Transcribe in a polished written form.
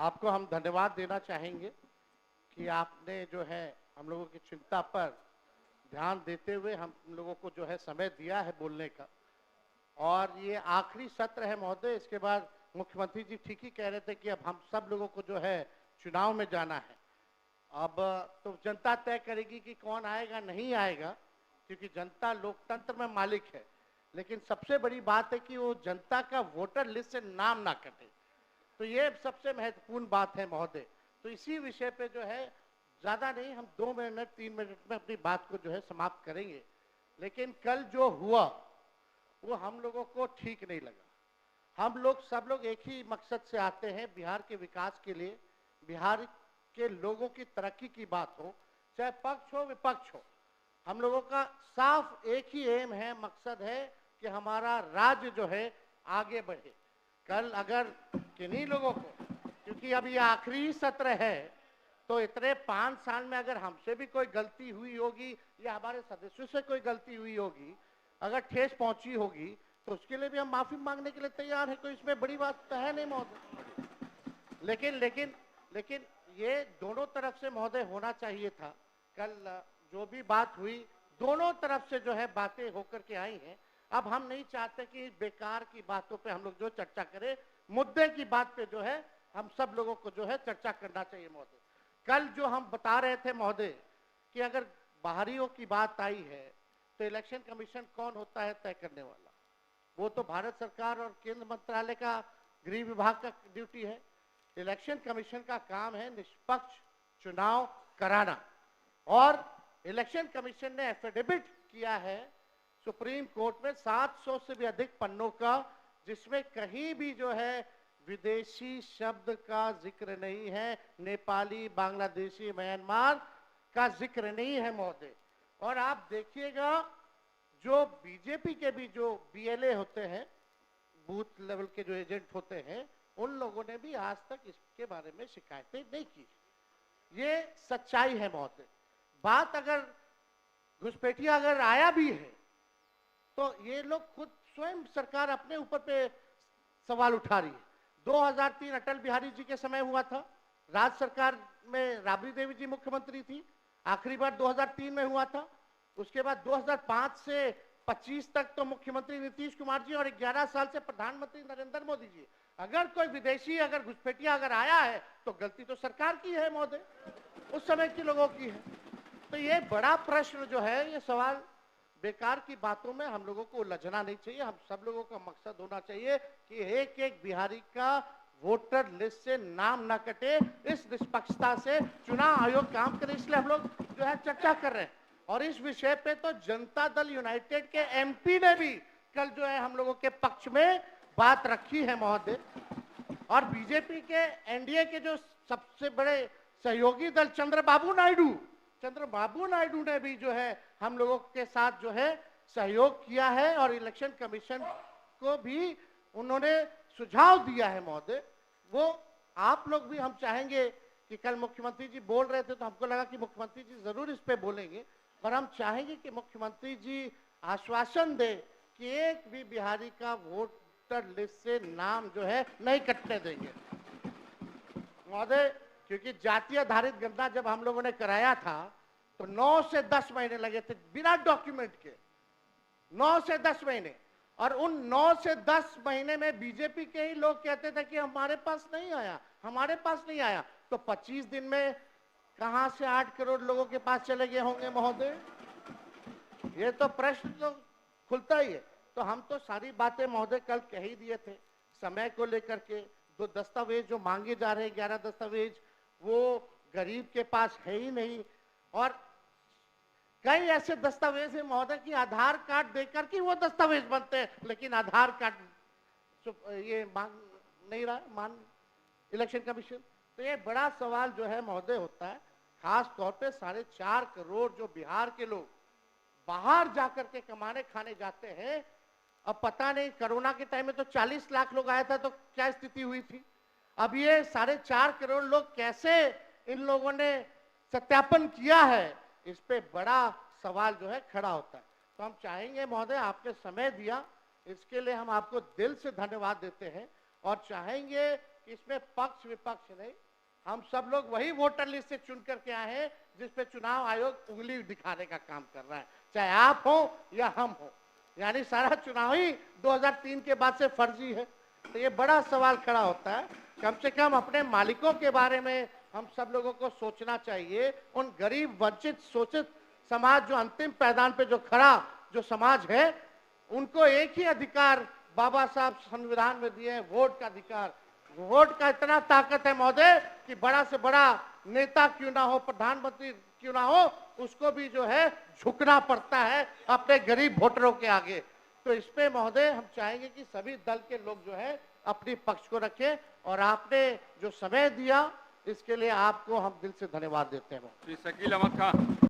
आपको हम धन्यवाद देना चाहेंगे कि आपने जो है हम लोगों की चिंता पर ध्यान देते हुए हम लोगों को जो है समय दिया है बोलने का। और ये आखिरी सत्र है महोदय, इसके बाद मुख्यमंत्री जी ठीक ही कह रहे थे कि अब हम सब लोगों को जो है चुनाव में जाना है। अब तो जनता तय करेगी कि कौन आएगा नहीं आएगा, क्योंकि जनता लोकतंत्र में मालिक है। लेकिन सबसे बड़ी बात है कि वो जनता का वोटर लिस्ट से नाम ना कटे, तो ये सबसे महत्वपूर्ण बात है महोदय। तो इसी विषय पे जो है ज्यादा नहीं, हम 2 मिनट 3 मिनट में अपनी बात को जो है समाप्त करेंगे। लेकिन कल जो हुआ वो हम लोगों को ठीक नहीं लगा। हम लोग सब लोग एक ही मकसद से आते हैं, बिहार के विकास के लिए, बिहार के लोगों की तरक्की की बात हो, चाहे पक्ष हो विपक्ष हो। हम लोगों का साफ एक ही एम है, मकसद है कि हमारा राज्य जो है आगे बढ़े। कल अगर किन्हीं लोगों को, क्योंकि अब ये आखिरी सत्र है, तो इतने 5 साल में अगर हमसे भी कोई गलती हुई होगी या हमारे सदस्यों से कोई गलती हुई होगी, अगर ठेस पहुंची होगी, तो उसके लिए भी हम माफी मांगने के लिए तैयार हैं। कोई इसमें बड़ी बात तो है नहीं महोदय। लेकिन लेकिन लेकिन ये दोनों तरफ से महोदय होना चाहिए था। कल जो भी बात हुई दोनों तरफ से जो है बातें होकर के आई हैं। अब हम नहीं चाहते कि बेकार की बातों पे हम लोग जो चर्चा करें, मुद्दे की बात पे जो है हम सब लोगों को जो है चर्चा करना चाहिए महोदय। कल जो हम बता रहे थे महोदय कि अगर बाहरियों की बात आई है तो इलेक्शन कमीशन कौन होता है तय करने वाला? वो तो भारत सरकार और केंद्र मंत्रालय का गृह विभाग का ड्यूटी है। इलेक्शन कमीशन का काम है निष्पक्ष चुनाव कराना। और इलेक्शन कमीशन ने एफिडेविट किया है सुप्रीम कोर्ट में 700 से भी अधिक पन्नों का, जिसमें कहीं भी जो है विदेशी शब्द का जिक्र नहीं है, नेपाली, बांग्लादेशी, म्यांमार का जिक्र नहीं है महोदय। और आप देखिएगा जो बीजेपी के भी जो बीएलए होते हैं, बूथ लेवल के जो एजेंट होते हैं, उन लोगों ने भी आज तक इसके बारे में शिकायतें नहीं की। ये सच्चाई है महोदय। बात अगर घुसपैठिया अगर आया भी है तो ये लोग खुद स्वयं सरकार अपने ऊपर पे सवाल उठा रही है। 2003 अटल बिहारी जी के समय हुआ था, राज्य सरकार में राबड़ी देवी जी मुख्यमंत्री थी, आखिरी बार 2003 में हुआ था। उसके बाद 2005 से 25 तक तो मुख्यमंत्री नीतीश कुमार जी और 11 साल से प्रधानमंत्री नरेंद्र मोदी जी। अगर कोई विदेशी अगर घुसपैठिया अगर आया है तो गलती तो सरकार की है महोदय, उस समय के लोगों की है। तो ये बड़ा प्रश्न जो है, ये सवाल बेकार की बातों में हम लोगों को उलझना नहीं चाहिए। हम सब लोगों का मकसद होना चाहिए कि एक एक बिहारी का वोटर लिस्ट से नाम ना कटे। इस निष्पक्षता से चुनाव आयोग काम करे, इसलिए हम लोग जो है चर्चा कर रहे हैं। और इस विषय पे तो जनता दल यूनाइटेड के एमपी ने भी कल जो है हम लोगों के पक्ष में बात रखी है महोदय। और बीजेपी के एनडीए के जो सबसे बड़े सहयोगी दल चंद्रबाबू नायडू ने भी जो है हम लोगों के साथ जो है सहयोग किया है और इलेक्शन कमीशन को भी उन्होंने सुझाव दिया है महोदय। वो आप लोग भी, हम चाहेंगे कि कल मुख्यमंत्री जी बोल रहे थे तो हमको लगा कि मुख्यमंत्री जी जरूर इस पे बोलेंगे, पर हम चाहेंगे कि मुख्यमंत्री जी आश्वासन दे कि एक भी बिहारी का वोटर लिस्ट से नाम जो है नहीं कटने देंगे महोदय। क्योंकि जाति आधारित गणना जब हम लोगों ने कराया था तो 9 से 10 महीने लगे थे बिना डॉक्यूमेंट के, 9 से 10 महीने। और उन 9 से 10 महीने में बीजेपी के ही लोग कहते थे कि हमारे पास नहीं आया, हमारे पास नहीं आया। तो 25 दिन में कहां से 8 करोड़ लोगों के पास चले गए होंगे महोदय? ये तो प्रश्न तो खुलता ही है। तो हम तो सारी बातें महोदय कल कह ही दिए थे। समय को लेकर के 2 दस्तावेज जो मांगे जा रहे हैं, 11 दस्तावेज, वो गरीब के पास है ही नहीं। और कई ऐसे दस्तावेज है महोदय कि आधार कार्ड देकर के वो दस्तावेज बनते हैं, लेकिन आधार कार्ड ये मांग नहीं रहा मान इलेक्शन कमीशन। तो ये बड़ा सवाल जो है महोदय होता है, खास तौर पे 4.5 करोड़ जो बिहार के लोग बाहर जाकर के कमाने खाने जाते हैं। अब पता नहीं कोरोना के टाइम में तो 40 लाख लोग आया था तो क्या स्थिति हुई थी। अब ये 4.5 करोड़ लोग कैसे इन लोगों ने सत्यापन किया है, इस पे बड़ा सवाल जो है खड़ा होता है। तो हम चाहेंगे महोदय, आपने समय दिया इसके लिए हम आपको दिल से धन्यवाद देते हैं और चाहेंगे कि इसमें पक्ष विपक्ष नहीं, हम सब लोग वही वोटर लिस्ट से चुन करके आए हैं जिस पे चुनाव आयोग उंगली दिखाने का काम कर रहा है, चाहे आप हो या हम हो। यानी सारा चुनाव ही 2003 के बाद से फर्जी है। तो ये बड़ा सवाल खड़ा होता है। कम से कम अपने मालिकों के बारे में हम सब लोगों को सोचना चाहिए। उन गरीब वंचित शोषित समाज जो अंतिम पैदान पे जो खड़ा जो समाज है, उनको एक ही अधिकार बाबा साहब संविधान में दिए हैं, वोट का अधिकार। वोट का इतना ताकत है महोदय कि बड़ा से बड़ा नेता क्यों ना हो, प्रधानमंत्री क्यों ना हो, उसको भी जो है झुकना पड़ता है अपने गरीब वोटरों के आगे। तो इस पे महोदय हम चाहेंगे कि सभी दल के लोग जो है अपनी पक्ष को रखें, और आपने जो समय दिया इसके लिए आपको हम दिल से धन्यवाद देते हैं। श्री शकील अहमद खान।